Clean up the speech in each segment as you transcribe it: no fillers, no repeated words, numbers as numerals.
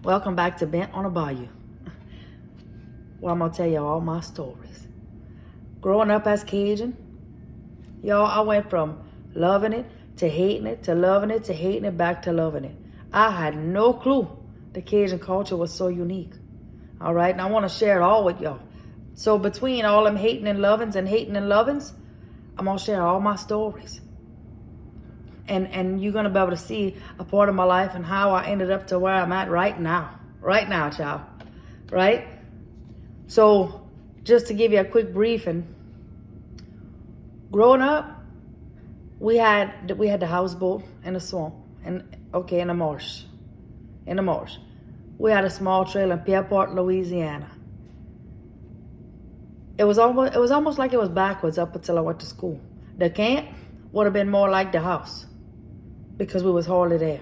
Welcome back to Bent on a Bayou. Well, I'm gonna tell you all my stories. Growing up as Cajun, y'all, I went from loving it to hating it to loving it to hating it back to loving it. I had no clue the Cajun culture was so unique. All right, and I want to share it all with y'all. So between all them hating and lovings and hating and lovings, I'm gonna share all my stories. And you're gonna be able to see a part of my life and how I ended up to where I'm at right now, child, right? So just to give you a quick briefing, growing up, we had the houseboat in the swamp, in the marsh, We had a small trailer in Pierreport, Louisiana. It was almost like it was backwards up until I went to school. The camp would have been more like the house, because we was hardly there.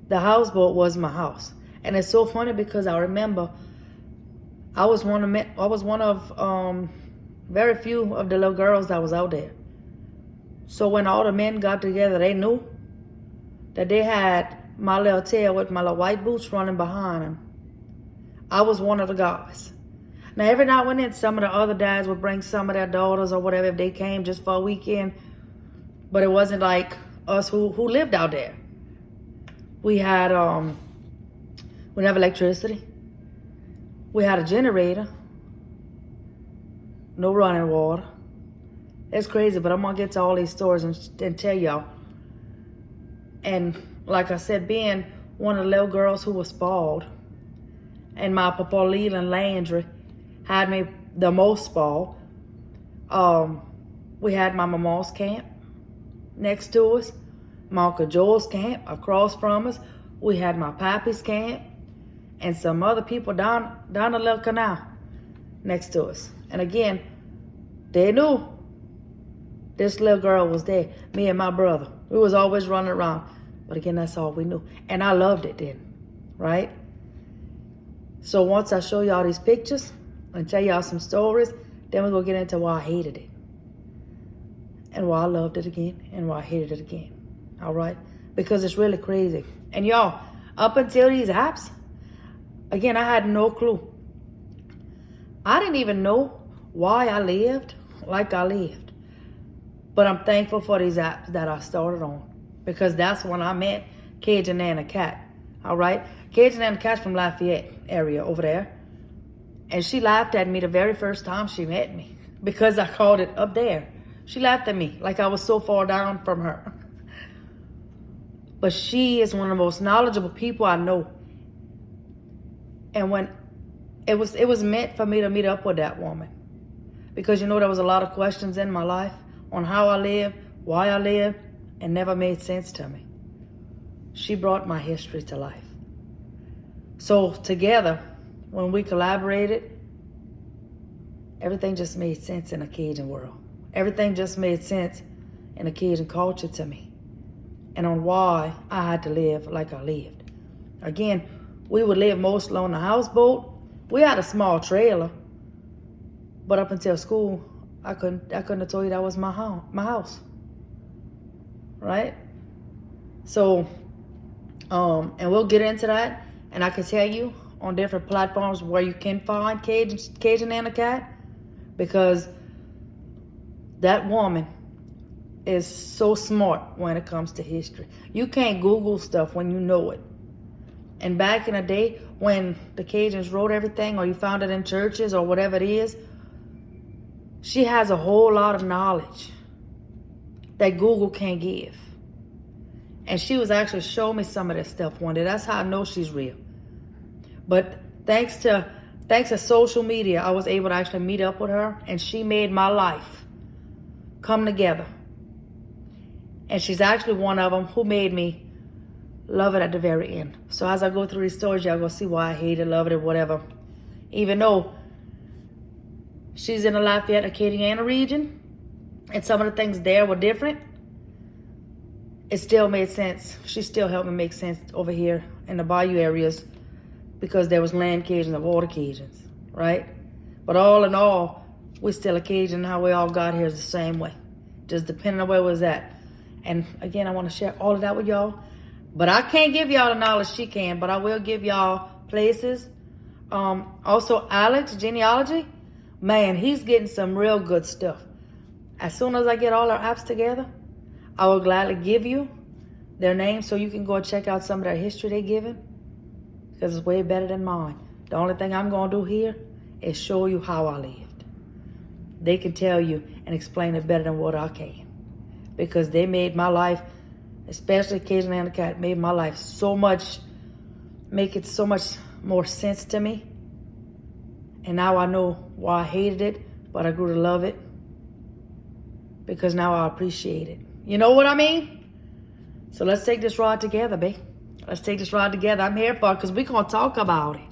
The houseboat was my house. And it's so funny because I remember I was one of very few of the little girls that was out there. So when all the men got together, they knew that they had my little tail with my little white boots running behind them. I was one of the guys. Now every now and then some of the other dads would bring some of their daughters or whatever if they came just for a weekend. But it wasn't like us who lived out there. We had we didn't have electricity. We had a generator. No running water. It's crazy, but I'm gonna get to all these stories and tell y'all. And like I said, being one of the little girls who was spoiled, and my Papa Leland Landry had me the most spoiled. We had my mama's camp next to us, my Uncle Joel's camp across from us. We had my pappy's camp and some other people down the little canal next to us. And again, they knew this little girl was there, me and my brother. We was always running around. But again, that's all we knew. And I loved it then, right? So once I show y'all these pictures and tell y'all some stories, then we're going to get into why I hated it. And why I loved it again, and why I hated it again. All right? Because it's really crazy. And y'all, up until these apps, again, I had no clue. I didn't even know why I lived like I lived. But I'm thankful for these apps that I started on. Because that's when I met Cajun Nana Cat. All right? Cajun Nana Cat's from Lafayette area over there. And she laughed at me the very first time she met me. Because I called it up there. She laughed at me like I was so far down from her. But she is one of the most knowledgeable people I know. And when it was meant for me to meet up with that woman. Because there was a lot of questions in my life on how I live, why I live, and never made sense to me. She brought my history to life. So together, when we collaborated, everything just made sense in a Cajun world. Everything just made sense in the Cajun culture to me, and on why I had to live like I lived. Again, we would live mostly on the houseboat. We had a small trailer, but up until school, I couldn't have told you that was my house, right? So, and we'll get into that, and I can tell you on different platforms where you can find Cajun Nana Cat, because that woman is so smart when it comes to history. You can't Google stuff when you know it. And back in the day when the Cajuns wrote everything, or you found it in churches or whatever it is, she has a whole lot of knowledge that Google can't give. And she was actually showing me some of that stuff one day. That's how I know she's real. But thanks to social media, I was able to actually meet up with her, and she made my life come together. And she's actually one of them who made me love it at the very end. So as I go through these stories, y'all gonna see why I hate it, love it, or whatever. Even though she's in the Lafayette, Acadiana region, and some of the things there were different, it still made sense. She still helped me make sense over here in the bayou areas, because there was land Cajuns and water Cajuns, right? But all in all, we're still a Cajun. How we all got here is the same way, just depending on where we was at. And again, I want to share all of that with y'all. But I can't give y'all the knowledge she can, but I will give y'all places. Also, Alex, genealogy, man, he's getting some real good stuff. As soon as I get all our apps together, I will gladly give you their names so you can go and check out some of their history they're giving, because it's way better than mine. The only thing I'm going to do here is show you how I lived. They can tell you and explain it better than what I can, because they made my life, especially Cajun and the cat, made my life make it so much more sense to me. And now I know why I hated it, but I grew to love it, because now I appreciate it. You know what I mean? So let's take this ride together, babe. Let's take this ride together. I'm here for it, because we're going to talk about it.